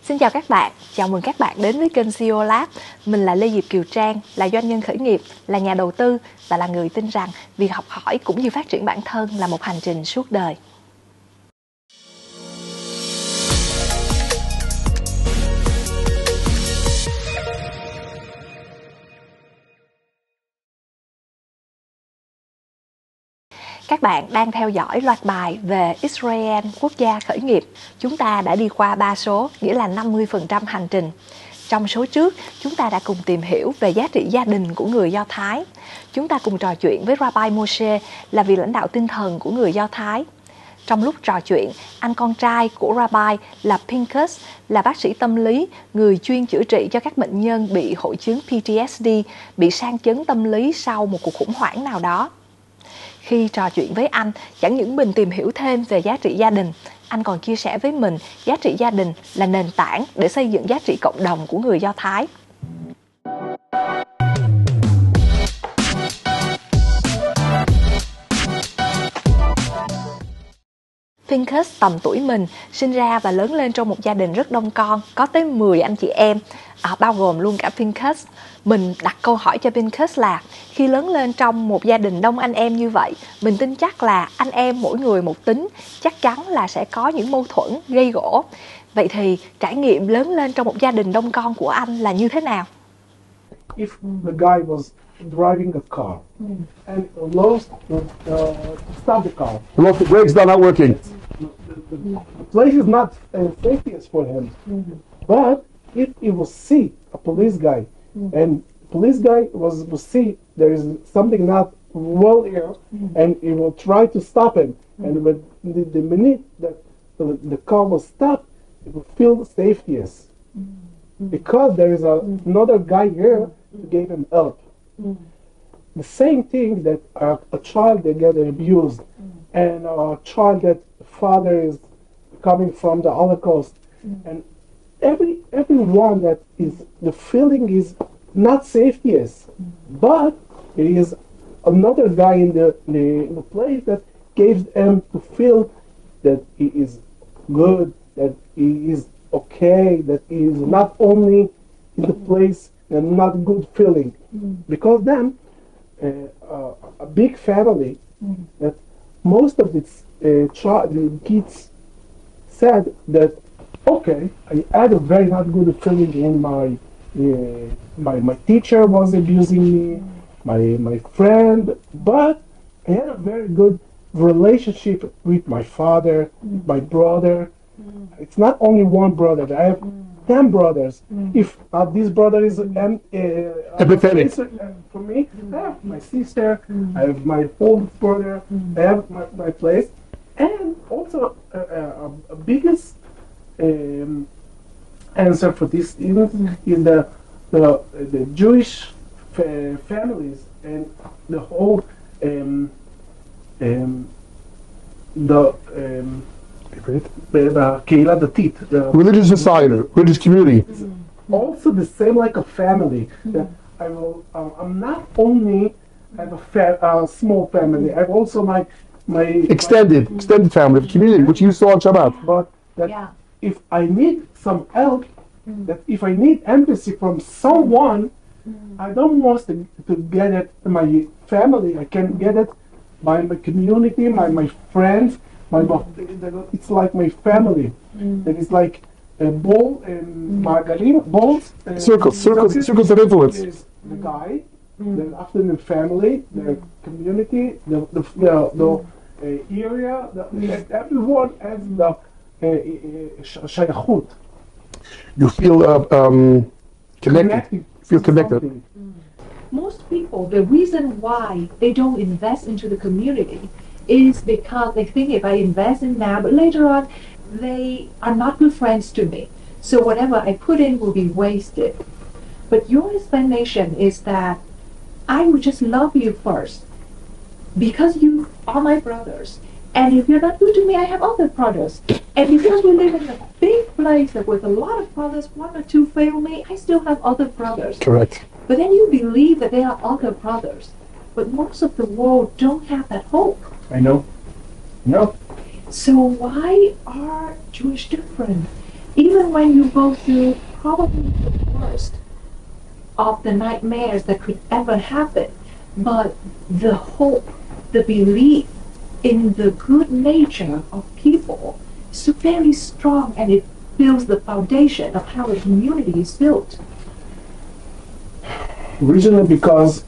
Xin chào các bạn, chào mừng các bạn đến với kênh CEO Lab. Mình là Lê Diệp Kiều Trang, là doanh nhân khởi nghiệp, là nhà đầu tư và là người tin rằng việc học hỏi cũng như phát triển bản thân là một hành trình suốt đời. Các bạn đang theo dõi loạt bài về Israel, quốc gia khởi nghiệp. Chúng ta đã đi qua 3 số, nghĩa là 50% hành trình. Trong số trước, chúng ta đã cùng tìm hiểu về giá trị gia đình của người Do Thái. Chúng ta cùng trò chuyện với Rabbi Moshe, là vị lãnh đạo tinh thần của người Do Thái. Trong lúc trò chuyện, anh con trai của Rabbi là Pinchas, là bác sĩ tâm lý, người chuyên chữa trị cho các bệnh nhân bị hội chứng PTSD, bị sang chấn tâm lý sau một cuộc khủng hoảng nào đó. Khi trò chuyện với anh, chẳng những mình tìm hiểu thêm về giá trị gia đình, anh còn chia sẻ với mình giá trị gia đình là nền tảng để xây dựng giá trị cộng đồng của người Do Thái. Pinchas tầm tuổi mình, sinh ra và lớn lên trong một gia đình rất đông con, có tới 10 anh chị em, bao gồm luôn cả Pinchas. Mình đặt câu hỏi cho Pinchas là khi lớn lên trong một gia đình đông anh em như vậy, mình tin chắc là anh em mỗi người một tính, chắc chắn là sẽ có những mâu thuẫn, gây gổ. Vậy thì trải nghiệm lớn lên trong một gia đình đông con của anh là như thế nào? If the guy was driving a car and lost stop the car, Look, the brakes are not working. the place is not safest for him. But if he will see a police guy, and police guy will see there is something not well here, and he will try to stop him. And when the minute that the car will stop, he will feel safest because there is another guy here to give him help. The same thing that a child that get abused, and a child that father is coming from the Holocaust, and everyone that is the feeling is not safest, but it is another guy in the place that gives them to feel that he is good, that he is okay, that he is not only in the place and not good feeling, because then a big family that most of its the kids said that okay, I had a very not good feeling in my teacher was abusing me, my friend, but I had a very good relationship with my father, my brother. It's not only one brother. I have 10 brothers. If this brother is Empathetic. For me, I have my sister, I have my oldest brother, I have my place, and also a biggest answer for this is the Jewish families and the whole קהילה דתית, Religious society, religious community. also the same like a family. That I'm not only have a small family. I have also my Extended family, community, which you saw on Shabbat. but that if I need some help, that if I need empathy from someone, I don't want to get it in my family. I can get it by my community, my friends. It's like my family. It is like a ball and margarine balls. Circles of influence. There's the guy, then after the family, the community, the area, everyone has the שייכות. You feel connected. Feel connected. Most people, the reason why they don't invest into the community is because they think if I invest in now, but later on, they are not good friends to me. So whatever I put in will be wasted. But your explanation is that I would just love you first because you are my brothers. And if you're not good to me, I have other brothers. And because we live in a big place with a lot of brothers, one or two fail me, I still have other brothers. Correct. But then you believe that there are other brothers. But most of the world don't have that hope. I know. No. So why are Jewish different? even when you go through probably the worst of the nightmares that could ever happen, but the hope, the belief in the good nature of people is so very strong, and it builds the foundation of how a community is built. Originally, because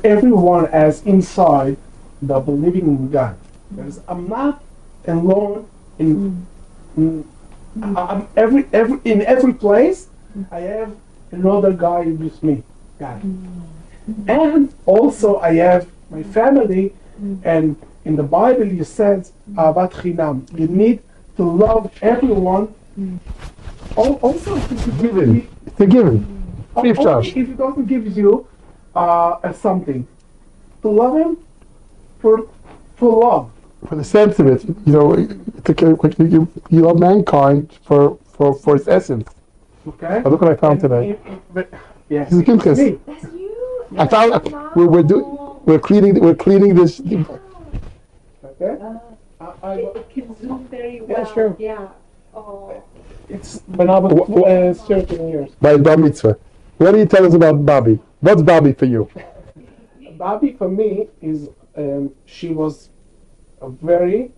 everyone has inside the believing in God. Because I'm not alone I'm in every place. I have another guy with me, God. And also I have my family, and in the Bible you said ahavat chinam. You need to love everyone. Also, Given. It's a given. Free of only charge. if he doesn't give you something, to love him for love. For the sense of it, you know, you love mankind for its essence. Okay. Oh, look what I found today. Yes. This is Kimkas. Me. That's you. I found we're cleaning this. Okay. It can zoom very well. Yeah, sure. Yeah. Oh. It's when I was 13 years. By bar mitzvah. What do you tell us about Bobby? What's Bobby for you? Bobby for me is she was a very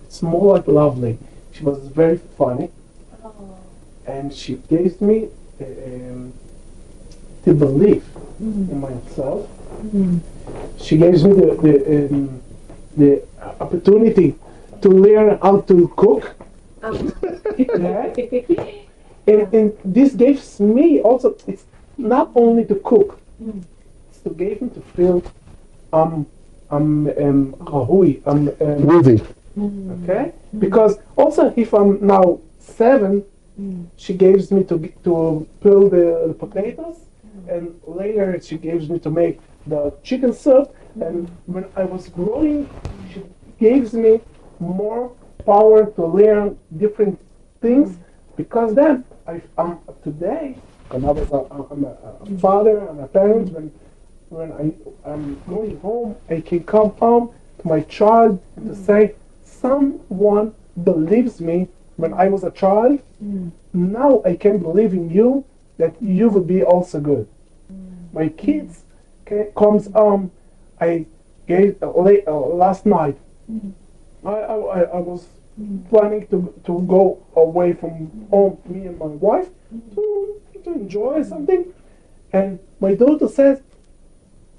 it's more like lovely. She was very funny, and she gave me to believe in myself. She gave me the opportunity to learn how to cook. Yeah. And this gives me also, it's not only to cook, it's to give me to feel rahui, Worthy. okay? Because also if I'm now 7, she gives me to peel the potatoes, and later she gives me to make the chicken soup. And when I was growing, she gives me more power to learn different things, because then I'm today, when I was a father and a parent, when I'm going home, I can come home to my child and to say, someone believes me when I was a child. Now I can believe in you that you will be also good. My kids comes I gave last night. I was planning to go away from home, me and my wife, to enjoy something, and my daughter says,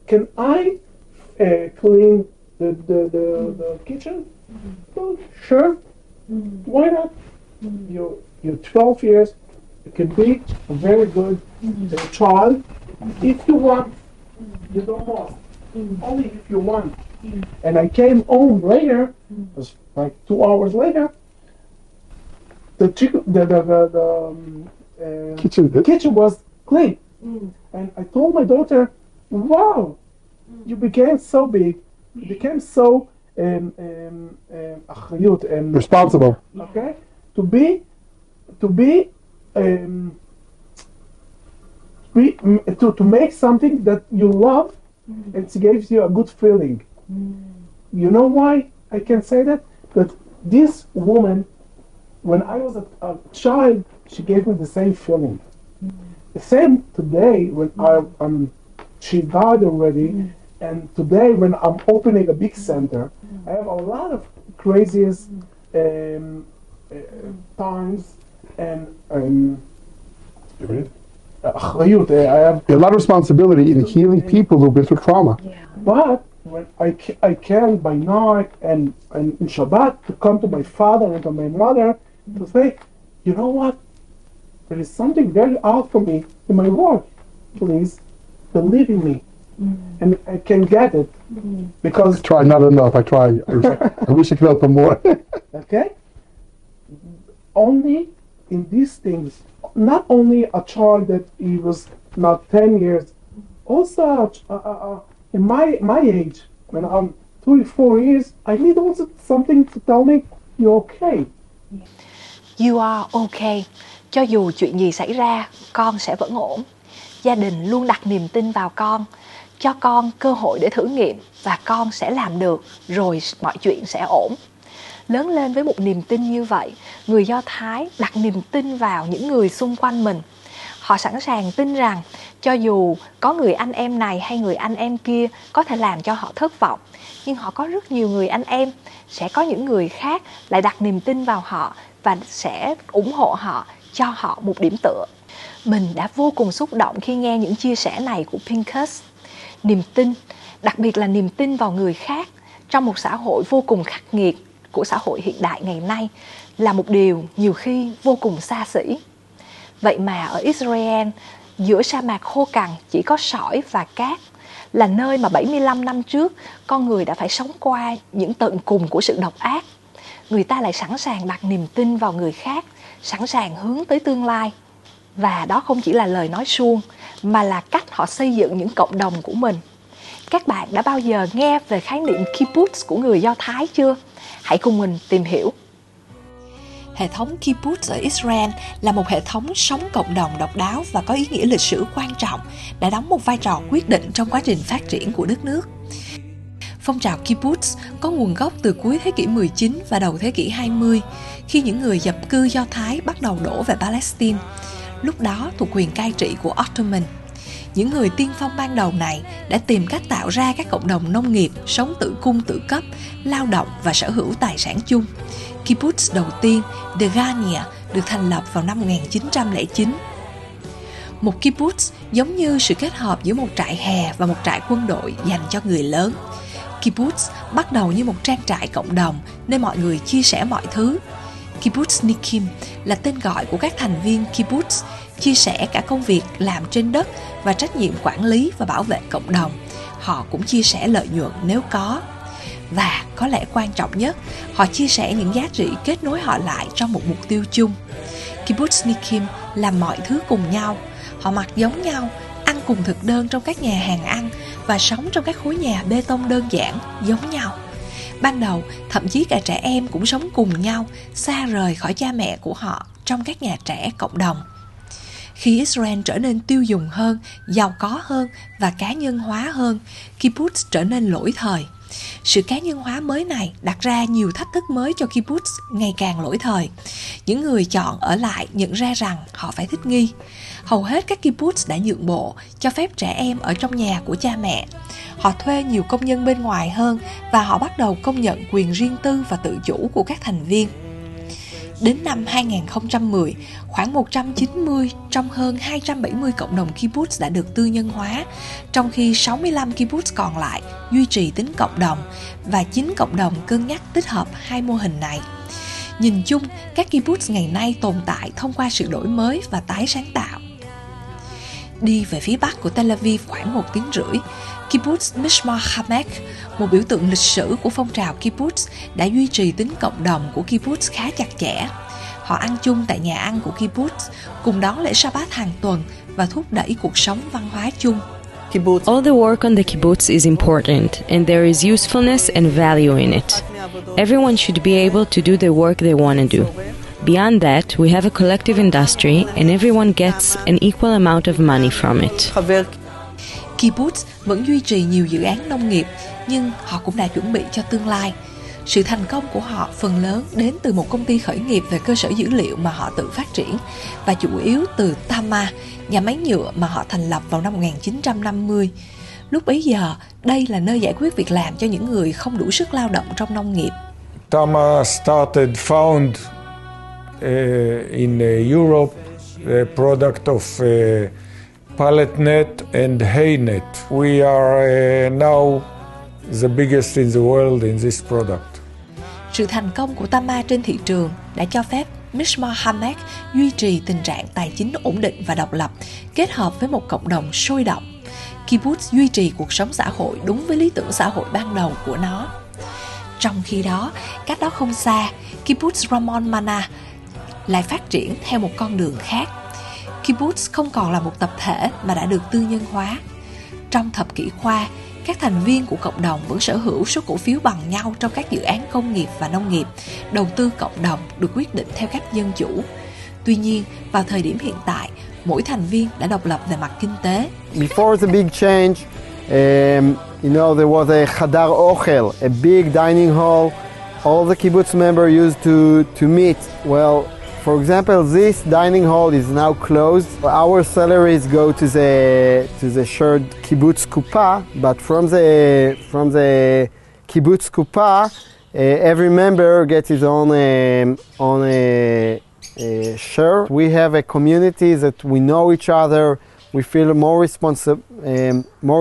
"Can I clean the kitchen?" Oh, sure. Why not? You're 12 years. You can be a very good child if you want. You don't must. Only if you want. And I came home later. It was like 2 hours later. The kitchen was clean, and I told my daughter, "Wow, you became so big. You became so Responsible. okay, to be to make something that you love, and it gives you a good feeling." You know why I can say that? That this woman, when I was a child, she gave me the same feeling. The same today when she died already, and today when I'm opening a big center, I have a lot of craziest times and אחריות. I have A lot of responsibility in healing people who've been through trauma. But when I can by night and in Shabbat to come to my father and to my mother to say, you know what, there is something very hard for me in my work. Please believe in me, and I can get it because Try not enough. I try. I wish I could help them more. okay. Only in these things, not only a child that he was not 10 years, also in my age, when I'm 34 years, I need also something to tell me you're okay. You are okay. Cho dù chuyện gì xảy ra, con sẽ vẫn ổn. Gia đình luôn đặt niềm tin vào con, cho con cơ hội để thử nghiệm và con sẽ làm được, rồi mọi chuyện sẽ ổn. Lớn lên với một niềm tin như vậy, người Do Thái đặt niềm tin vào những người xung quanh mình. Họ sẵn sàng tin rằng cho dù có người anh em này hay người anh em kia có thể làm cho họ thất vọng, nhưng họ có rất nhiều người anh em, sẽ có những người khác lại đặt niềm tin vào họ và sẽ ủng hộ họ, cho họ một điểm tựa. Mình đã vô cùng xúc động khi nghe những chia sẻ này của Pincus. Niềm tin, đặc biệt là niềm tin vào người khác trong một xã hội vô cùng khắc nghiệt của xã hội hiện đại ngày nay là một điều nhiều khi vô cùng xa xỉ. Vậy mà ở Israel, giữa sa mạc khô cằn chỉ có sỏi và cát, là nơi mà 75 năm trước con người đã phải sống qua những tận cùng của sự độc ác, người ta lại sẵn sàng đặt niềm tin vào người khác, sẵn sàng hướng tới tương lai. Và đó không chỉ là lời nói suông, mà là cách họ xây dựng những cộng đồng của mình. Các bạn đã bao giờ nghe về khái niệm kibbutz của người Do Thái chưa? Hãy cùng mình tìm hiểu. Hệ thống kibbutz ở Israel là một hệ thống sống cộng đồng độc đáo và có ý nghĩa lịch sử quan trọng, đã đóng một vai trò quyết định trong quá trình phát triển của đất nước. Phong trào kibbutz có nguồn gốc từ cuối thế kỷ 19 và đầu thế kỷ 20, khi những người nhập cư Do Thái bắt đầu đổ về Palestine, lúc đó thuộc quyền cai trị của Ottoman. Những người tiên phong ban đầu này đã tìm cách tạo ra các cộng đồng nông nghiệp, sống tự cung tự cấp, lao động và sở hữu tài sản chung. Kibbutz đầu tiên, Degania, được thành lập vào năm 1909. Một kibbutz giống như sự kết hợp giữa một trại hè và một trại quân đội dành cho người lớn. Kibbutz bắt đầu như một trang trại cộng đồng nơi mọi người chia sẻ mọi thứ. Kibbutznikim là tên gọi của các thành viên kibbutz, chia sẻ cả công việc làm trên đất và trách nhiệm quản lý và bảo vệ cộng đồng. Họ cũng chia sẻ lợi nhuận nếu có. Và có lẽ quan trọng nhất, họ chia sẻ những giá trị kết nối họ lại trong một mục tiêu chung. Kibbutznikim làm mọi thứ cùng nhau. Họ mặc giống nhau, ăn cùng thực đơn trong các nhà hàng ăn và sống trong các khối nhà bê tông đơn giản giống nhau. Ban đầu, thậm chí cả trẻ em cũng sống cùng nhau, xa rời khỏi cha mẹ của họ trong các nhà trẻ cộng đồng. Khi Israel trở nên tiêu dùng hơn, giàu có hơn và cá nhân hóa hơn, kibbutz trở nên lỗi thời. Sự cá nhân hóa mới này đặt ra nhiều thách thức mới cho kibbutz ngày càng lỗi thời. Những người chọn ở lại nhận ra rằng họ phải thích nghi. Hầu hết các kibbutz đã nhượng bộ, cho phép trẻ em ở trong nhà của cha mẹ. Họ thuê nhiều công nhân bên ngoài hơn và họ bắt đầu công nhận quyền riêng tư và tự chủ của các thành viên. Đến năm 2010, khoảng 190 trong hơn 270 cộng đồng kibbutz đã được tư nhân hóa, trong khi 65 kibbutz còn lại duy trì tính cộng đồng và 9 cộng đồng cân nhắc tích hợp hai mô hình này. Nhìn chung, các kibbutz ngày nay tồn tại thông qua sự đổi mới và tái sáng tạo. Đi về phía bắc của Tel Aviv khoảng 1 tiếng rưỡi, kibbutz Mishmar Hamek, một biểu tượng lịch sử của phong trào kibbutz, đã duy trì tính cộng đồng của kibbutz khá chặt chẽ. Họ ăn chung tại nhà ăn của kibbutz, cùng đón lễ Shabbat hàng tuần và thúc đẩy cuộc sống văn hóa chung. All the work on the kibbutz is important, and there is usefulness and value in it. Everyone should be able to do the work they want to do. Beyond that, we have a collective industry, and everyone gets an equal amount of money from it. Kibbutz vẫn duy trì nhiều dự án nông nghiệp, nhưng họ cũng đã chuẩn bị cho tương lai. Sự thành công của họ phần lớn đến từ một công ty khởi nghiệp về cơ sở dữ liệu mà họ tự phát triển, và chủ yếu từ Tama, nhà máy nhựa mà họ thành lập vào năm 1950. Lúc bấy giờ, đây là nơi giải quyết việc làm cho những người không đủ sức lao động trong nông nghiệp. Tama found in Europe the product of pallet net and hay net. We are now the biggest in the world in this product. Sự thành công của Tama trên thị trường đã cho phép Mishmar Hamek duy trì tình trạng tài chính ổn định và độc lập, kết hợp với một cộng đồng sôi động. Kibbutz duy trì cuộc sống xã hội đúng với lý tưởng xã hội ban đầu của nó. Trong khi đó, cách đó không xa, Kibbutz Ramon Mana lại phát triển theo một con đường khác. Kibbutz không còn là một tập thể mà đã được tư nhân hóa. Trong thập kỷ qua, các thành viên của cộng đồng vẫn sở hữu số cổ phiếu bằng nhau trong các dự án công nghiệp và nông nghiệp. Đầu tư cộng đồng được quyết định theo cách dân chủ. Tuy nhiên, vào thời điểm hiện tại, mỗi thành viên đã độc lập về mặt kinh tế. Before the big change, there was a Hadar Ochel, a big dining hall, all the kibbutz members used to meet. Well, for example, this dining hall is now closed. Our salaries go to the shared kibbutz kupa, but from the kibbutz kupa, every member gets his own share. We have a community that we know each other. We feel more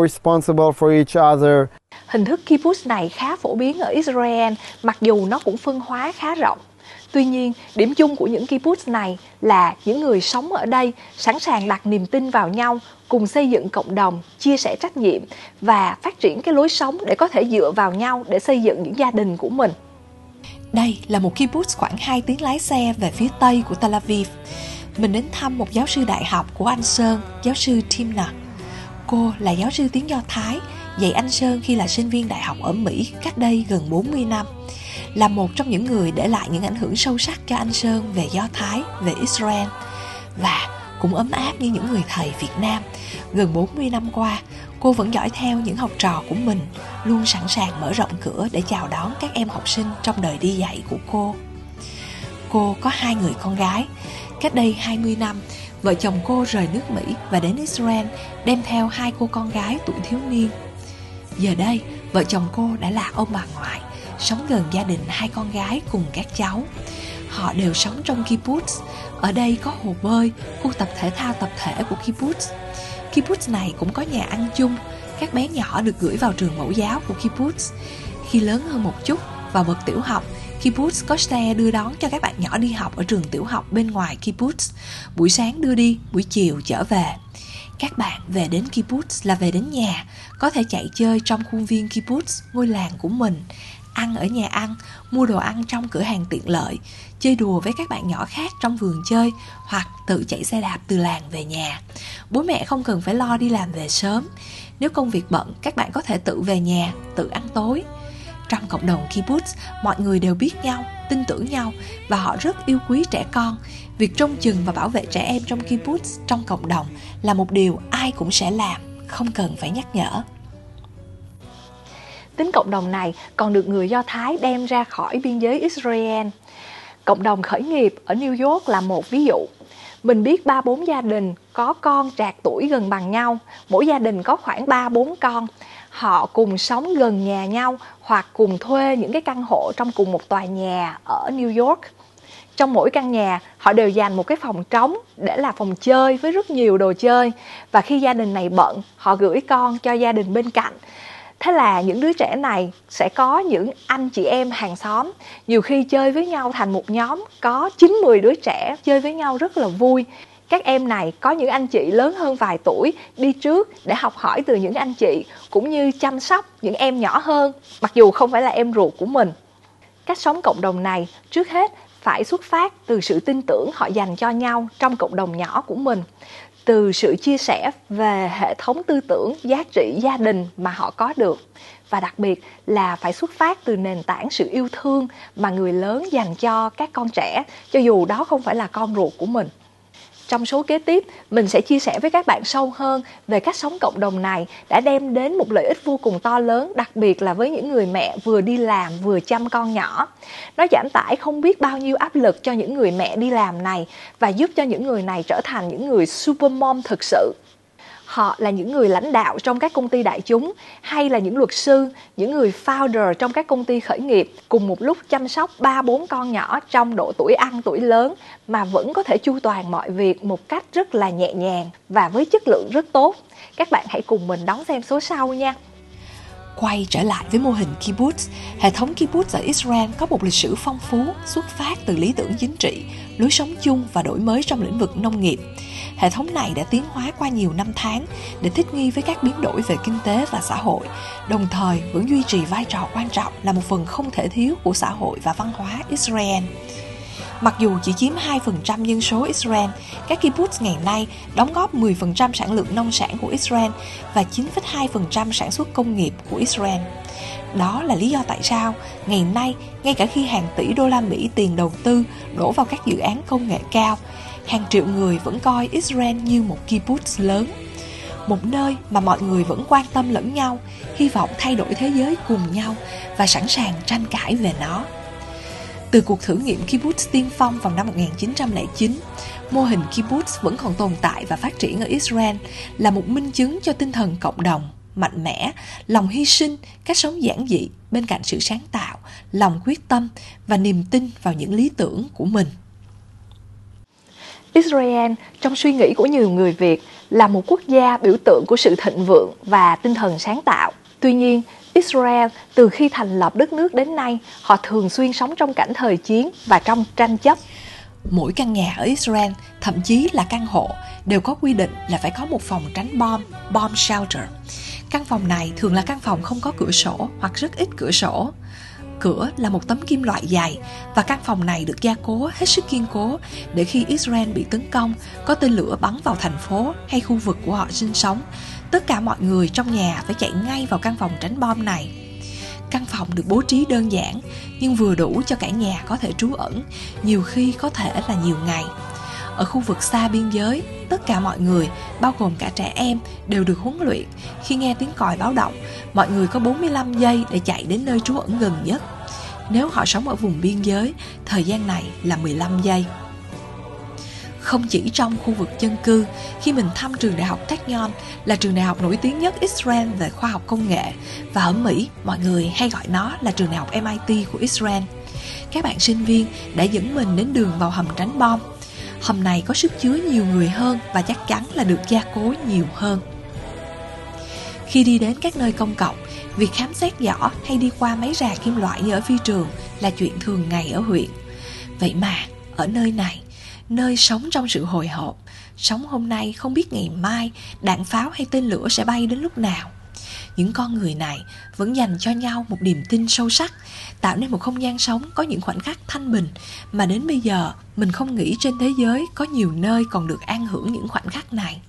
responsible for each other. Hình thức kibbutz này khá phổ biến ở Israel, mặc dù nó cũng phân hóa khá rộng. Tuy nhiên, điểm chung của những kibbutz này là những người sống ở đây sẵn sàng đặt niềm tin vào nhau, cùng xây dựng cộng đồng, chia sẻ trách nhiệm và phát triển cái lối sống để có thể dựa vào nhau để xây dựng những gia đình của mình. Đây là một kibbutz khoảng 2 tiếng lái xe về phía tây của Tel Aviv. Mình đến thăm một giáo sư đại học của anh Sơn, giáo sư Timna. Cô là giáo sư tiếng Do Thái, dạy anh Sơn khi là sinh viên đại học ở Mỹ cách đây gần 40 năm. Là một trong những người để lại những ảnh hưởng sâu sắc cho anh Sơn về Do Thái, về Israel. Và cũng ấm áp như những người thầy Việt Nam. Gần 40 năm qua, cô vẫn dõi theo những học trò của mình, luôn sẵn sàng mở rộng cửa để chào đón các em học sinh trong đời đi dạy của cô. Cô có 2 người con gái. Cách đây 20 năm, vợ chồng cô rời nước Mỹ và đến Israel, đem theo 2 cô con gái tuổi thiếu niên. Giờ đây, vợ chồng cô đã là ông bà ngoại, sống gần gia đình 2 con gái cùng các cháu. Họ đều sống trong kibbutz. Ở đây có hồ bơi, khu tập thể thao tập thể của kibbutz. Kibbutz này cũng có nhà ăn chung. Các bé nhỏ được gửi vào trường mẫu giáo của kibbutz. Khi lớn hơn một chút, vào bậc tiểu học, kibbutz có xe đưa đón cho các bạn nhỏ đi học ở trường tiểu học bên ngoài kibbutz. Buổi sáng đưa đi, buổi chiều trở về. Các bạn về đến kibbutz là về đến nhà, có thể chạy chơi trong khuôn viên kibbutz, ngôi làng của mình, ăn ở nhà ăn, mua đồ ăn trong cửa hàng tiện lợi, chơi đùa với các bạn nhỏ khác trong vườn chơi hoặc tự chạy xe đạp từ làng về nhà. Bố mẹ không cần phải lo đi làm về sớm. Nếu công việc bận, các bạn có thể tự về nhà, tự ăn tối. Trong cộng đồng kibbutz, mọi người đều biết nhau, tin tưởng nhau và họ rất yêu quý trẻ con. Việc trông chừng và bảo vệ trẻ em trong kibbutz, trong cộng đồng là một điều ai cũng sẽ làm, không cần phải nhắc nhở. Tính cộng đồng này còn được người Do Thái đem ra khỏi biên giới Israel. Cộng đồng khởi nghiệp ở New York là một ví dụ. Mình biết 3-4 gia đình có con trạc tuổi gần bằng nhau, mỗi gia đình có khoảng 3-4 con. Họ cùng sống gần nhà nhau hoặc cùng thuê những cái căn hộ trong cùng một tòa nhà ở New York. Trong mỗi căn nhà, họ đều dành một cái phòng trống để là phòng chơi với rất nhiều đồ chơi. Và khi gia đình này bận, họ gửi con cho gia đình bên cạnh. Thế là những đứa trẻ này sẽ có những anh chị em hàng xóm, nhiều khi chơi với nhau thành một nhóm, có 9-10 đứa trẻ chơi với nhau rất là vui. Các em này có những anh chị lớn hơn vài tuổi đi trước để học hỏi từ những anh chị, cũng như chăm sóc những em nhỏ hơn, mặc dù không phải là em ruột của mình. Cách sống cộng đồng này trước hết phải xuất phát từ sự tin tưởng họ dành cho nhau trong cộng đồng nhỏ của mình, từ sự chia sẻ về hệ thống tư tưởng, giá trị gia đình mà họ có được. Và đặc biệt là phải xuất phát từ nền tảng sự yêu thương mà người lớn dành cho các con trẻ, cho dù đó không phải là con ruột của mình. Trong số kế tiếp, mình sẽ chia sẻ với các bạn sâu hơn về cách sống cộng đồng này đã đem đến một lợi ích vô cùng to lớn, đặc biệt là với những người mẹ vừa đi làm vừa chăm con nhỏ. Nó giảm tải không biết bao nhiêu áp lực cho những người mẹ đi làm này và giúp cho những người này trở thành những người supermom thực sự. Họ là những người lãnh đạo trong các công ty đại chúng hay là những luật sư, những người founder trong các công ty khởi nghiệp cùng một lúc chăm sóc 3-4 con nhỏ trong độ tuổi ăn tuổi lớn mà vẫn có thể chu toàn mọi việc một cách rất là nhẹ nhàng và với chất lượng rất tốt. Các bạn hãy cùng mình đón xem số sau nha. Quay trở lại với mô hình kibbutz, hệ thống kibbutz ở Israel có một lịch sử phong phú, xuất phát từ lý tưởng chính trị, lối sống chung và đổi mới trong lĩnh vực nông nghiệp. Hệ thống này đã tiến hóa qua nhiều năm tháng để thích nghi với các biến đổi về kinh tế và xã hội, đồng thời vẫn duy trì vai trò quan trọng là một phần không thể thiếu của xã hội và văn hóa Israel. Mặc dù chỉ chiếm 2% dân số Israel, các kibbutz ngày nay đóng góp 10% sản lượng nông sản của Israel và 9,2% sản xuất công nghiệp của Israel. Đó là lý do tại sao ngày nay, ngay cả khi hàng tỷ đô la Mỹ tiền đầu tư đổ vào các dự án công nghệ cao, hàng triệu người vẫn coi Israel như một kibbutz lớn. Một nơi mà mọi người vẫn quan tâm lẫn nhau, hy vọng thay đổi thế giới cùng nhau và sẵn sàng tranh cãi về nó. Từ cuộc thử nghiệm kibbutz tiên phong vào năm 1909, mô hình kibbutz vẫn còn tồn tại và phát triển ở Israel là một minh chứng cho tinh thần cộng đồng, mạnh mẽ, lòng hy sinh, cách sống giản dị bên cạnh sự sáng tạo, lòng quyết tâm và niềm tin vào những lý tưởng của mình. Israel, trong suy nghĩ của nhiều người Việt, là một quốc gia biểu tượng của sự thịnh vượng và tinh thần sáng tạo. Tuy nhiên, Israel từ khi thành lập đất nước đến nay, họ thường xuyên sống trong cảnh thời chiến và trong tranh chấp. Mỗi căn nhà ở Israel, thậm chí là căn hộ, đều có quy định là phải có một phòng tránh bom, bomb shelter. Căn phòng này thường là căn phòng không có cửa sổ hoặc rất ít cửa sổ. Cửa là một tấm kim loại dày và căn phòng này được gia cố hết sức kiên cố để khi Israel bị tấn công, có tên lửa bắn vào thành phố hay khu vực của họ sinh sống, tất cả mọi người trong nhà phải chạy ngay vào căn phòng tránh bom này. Căn phòng được bố trí đơn giản nhưng vừa đủ cho cả nhà có thể trú ẩn, nhiều khi có thể là nhiều ngày. Ở khu vực xa biên giới, tất cả mọi người, bao gồm cả trẻ em, đều được huấn luyện. Khi nghe tiếng còi báo động, mọi người có 45 giây để chạy đến nơi trú ẩn gần nhất. Nếu họ sống ở vùng biên giới, thời gian này là 15 giây. Không chỉ trong khu vực dân cư, khi mình thăm trường đại học Technion, là trường đại học nổi tiếng nhất Israel về khoa học công nghệ, và ở Mỹ, mọi người hay gọi nó là trường đại học MIT của Israel. Các bạn sinh viên đã dẫn mình đến đường vào hầm tránh bom. Hầm này có sức chứa nhiều người hơn và chắc chắn là được gia cố nhiều hơn. Khi đi đến các nơi công cộng, việc khám xét giỏ hay đi qua máy rà kim loại như ở phi trường là chuyện thường ngày ở huyện. Vậy mà, ở nơi này, nơi sống trong sự hồi hộp, sống hôm nay không biết ngày mai đạn pháo hay tên lửa sẽ bay đến lúc nào. Những con người này vẫn dành cho nhau một niềm tin sâu sắc, tạo nên một không gian sống có những khoảnh khắc thanh bình mà đến bây giờ mình không nghĩ trên thế giới có nhiều nơi còn được an hưởng những khoảnh khắc này.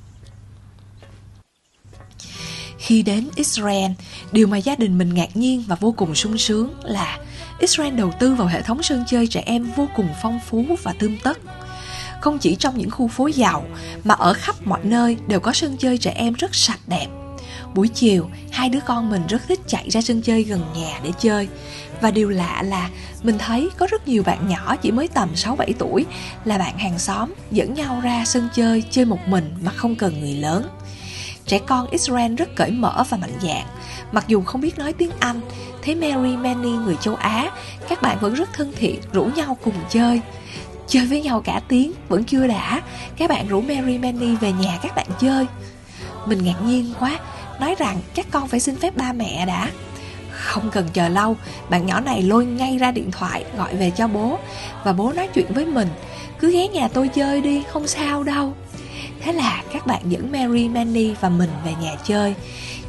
Khi đến Israel, điều mà gia đình mình ngạc nhiên và vô cùng sung sướng là Israel đầu tư vào hệ thống sân chơi trẻ em vô cùng phong phú và tươm tất. Không chỉ trong những khu phố giàu mà ở khắp mọi nơi đều có sân chơi trẻ em rất sạch đẹp. Buổi chiều, hai đứa con mình rất thích chạy ra sân chơi gần nhà để chơi. Và điều lạ là mình thấy có rất nhiều bạn nhỏ chỉ mới tầm 6-7 tuổi là bạn hàng xóm dẫn nhau ra sân chơi một mình mà không cần người lớn. Trẻ con Israel rất cởi mở và mạnh dạn. Mặc dù không biết nói tiếng Anh, thấy Mary Manny người châu Á, các bạn vẫn rất thân thiện, rủ nhau cùng chơi. Chơi với nhau cả tiếng, vẫn chưa đã, các bạn rủ Mary Manny về nhà các bạn chơi. Mình ngạc nhiên quá, nói rằng các con phải xin phép ba mẹ đã. Không cần chờ lâu, bạn nhỏ này lôi ngay ra điện thoại gọi về cho bố. Và bố nói chuyện với mình, cứ ghé nhà tôi chơi đi, không sao đâu. Thế là các bạn dẫn Mary, Manny và mình về nhà chơi.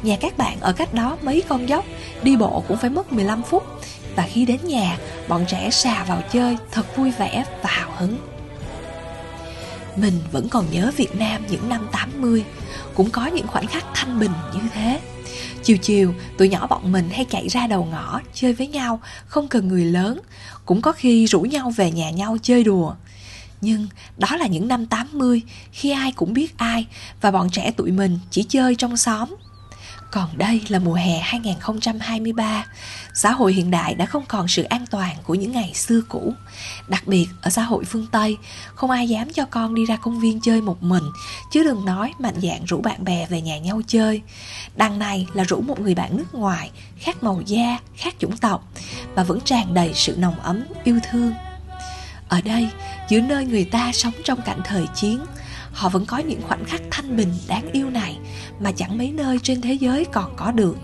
Nhà các bạn ở cách đó mấy con dốc, đi bộ cũng phải mất 15 phút. Và khi đến nhà, bọn trẻ xà vào chơi, thật vui vẻ và hào hứng. Mình vẫn còn nhớ Việt Nam những năm 80, cũng có những khoảnh khắc thanh bình như thế. Chiều chiều, tụi nhỏ bọn mình hay chạy ra đầu ngõ, chơi với nhau, không cần người lớn. Cũng có khi rủ nhau về nhà nhau chơi đùa. Nhưng đó là những năm 80, khi ai cũng biết ai, và bọn trẻ tụi mình chỉ chơi trong xóm. Còn đây là mùa hè 2023, xã hội hiện đại đã không còn sự an toàn của những ngày xưa cũ. Đặc biệt ở xã hội phương Tây, không ai dám cho con đi ra công viên chơi một mình, chứ đừng nói mạnh dạn rủ bạn bè về nhà nhau chơi. Đằng này là rủ một người bạn nước ngoài, khác màu da, khác chủng tộc, mà vẫn tràn đầy sự nồng ấm, yêu thương. Ở đây, giữa nơi người ta sống trong cảnh thời chiến, họ vẫn có những khoảnh khắc thanh bình đáng yêu này mà chẳng mấy nơi trên thế giới còn có được.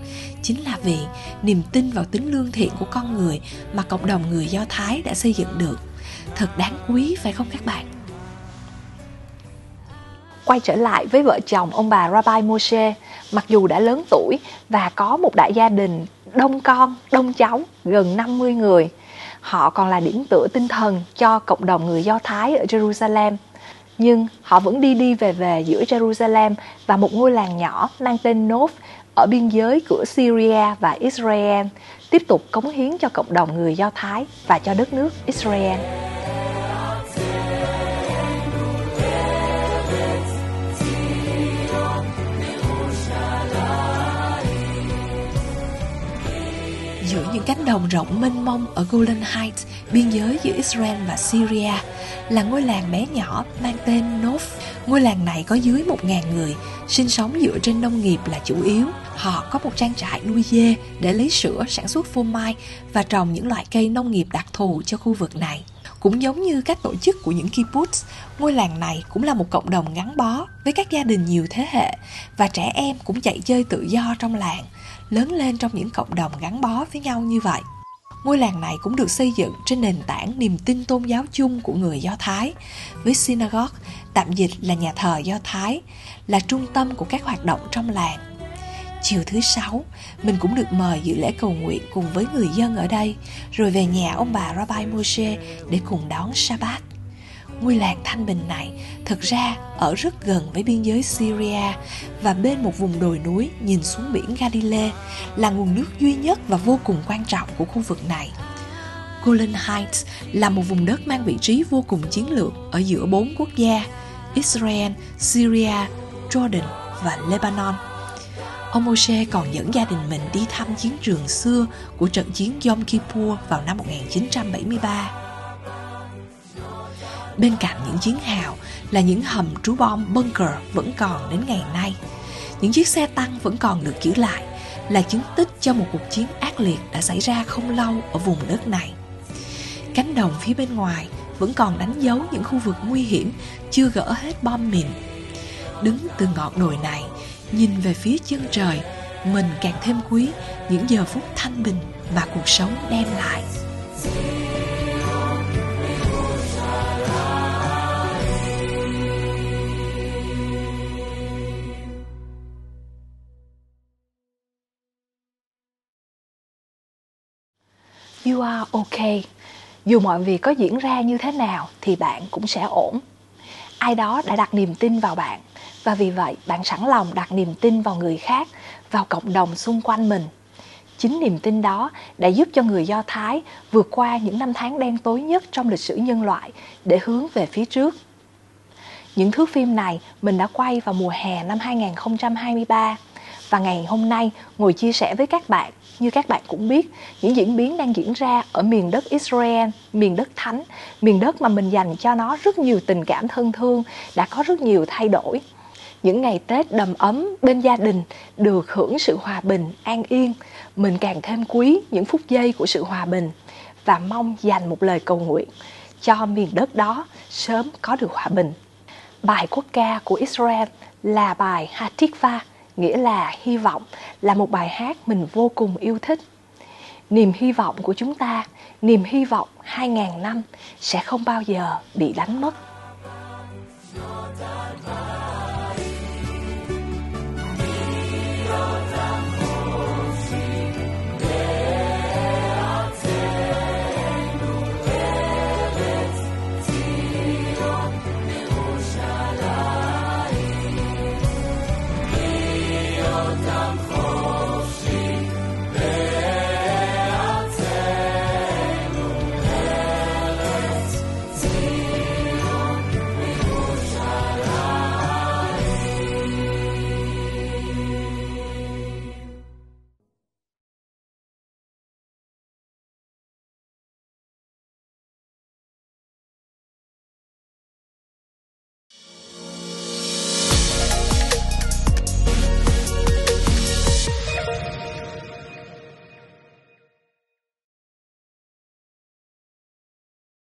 Chính là vì niềm tin vào tính lương thiện của con người mà cộng đồng người Do Thái đã xây dựng được. Thật đáng quý phải không các bạn? Quay trở lại với vợ chồng ông bà Rabbi Moshe, mặc dù đã lớn tuổi và có một đại gia đình đông con, đông cháu, gần 50 người, họ còn là điểm tựa tinh thần cho cộng đồng người Do Thái ở Jerusalem. Nhưng họ vẫn đi về giữa Jerusalem và một ngôi làng nhỏ mang tên Nov ở biên giới của Syria và Israel, tiếp tục cống hiến cho cộng đồng người Do Thái và cho đất nước Israel. Giữa những những cánh đồng rộng mênh mông ở Golan Heights, biên giới giữa Israel và Syria, là ngôi làng bé nhỏ mang tên Nov. Ngôi làng này có dưới 1.000 người, sinh sống dựa trên nông nghiệp là chủ yếu. Họ có một trang trại nuôi dê để lấy sữa, sản xuất phô mai và trồng những loại cây nông nghiệp đặc thù cho khu vực này. Cũng giống như các tổ chức của những kibbutz, ngôi làng này cũng là một cộng đồng gắn bó với các gia đình nhiều thế hệ, và trẻ em cũng chạy chơi tự do trong làng, lớn lên trong những cộng đồng gắn bó với nhau như vậy. Ngôi làng này cũng được xây dựng trên nền tảng niềm tin tôn giáo chung của người Do Thái, với synagogue, tạm dịch là nhà thờ Do Thái, là trung tâm của các hoạt động trong làng. Chiều thứ Sáu, mình cũng được mời dự lễ cầu nguyện cùng với người dân ở đây, rồi về nhà ông bà Rabbi Moshe để cùng đón Shabbat. Ngôi làng thanh bình này thực ra ở rất gần với biên giới Syria và bên một vùng đồi núi nhìn xuống biển Galilee, là nguồn nước duy nhất và vô cùng quan trọng của khu vực này. Golan Heights là một vùng đất mang vị trí vô cùng chiến lược ở giữa 4 quốc gia: Israel, Syria, Jordan và Lebanon. Ông Moshe còn dẫn gia đình mình đi thăm chiến trường xưa của trận chiến Yom Kippur vào năm 1973. Bên cạnh những chiến hào là những hầm trú bom bunker vẫn còn đến ngày nay. Những chiếc xe tăng vẫn còn được giữ lại, là chứng tích cho một cuộc chiến ác liệt đã xảy ra không lâu ở vùng đất này. Cánh đồng phía bên ngoài vẫn còn đánh dấu những khu vực nguy hiểm chưa gỡ hết bom mìn. Đứng từ ngọn đồi này, nhìn về phía chân trời, mình càng thêm quý những giờ phút thanh bình mà cuộc sống đem lại. You are okay. Dù mọi việc có diễn ra như thế nào thì bạn cũng sẽ ổn. Ai đó đã đặt niềm tin vào bạn, và vì vậy bạn sẵn lòng đặt niềm tin vào người khác, vào cộng đồng xung quanh mình. Chính niềm tin đó đã giúp cho người Do Thái vượt qua những năm tháng đen tối nhất trong lịch sử nhân loại để hướng về phía trước. Những thước phim này mình đã quay vào mùa hè năm 2023, và ngày hôm nay ngồi chia sẻ với các bạn. Như các bạn cũng biết, những diễn biến đang diễn ra ở miền đất Israel, miền đất thánh, miền đất mà mình dành cho nó rất nhiều tình cảm thân thương, đã có rất nhiều thay đổi. Những ngày Tết đầm ấm bên gia đình, được hưởng sự hòa bình, an yên, mình càng thêm quý những phút giây của sự hòa bình và mong dành một lời cầu nguyện cho miền đất đó sớm có được hòa bình. Bài quốc ca của Israel là bài Hatikva, nghĩa là hy vọng, là một bài hát mình vô cùng yêu thích. Niềm hy vọng của chúng ta, niềm hy vọng 2.000 năm sẽ không bao giờ bị đánh mất.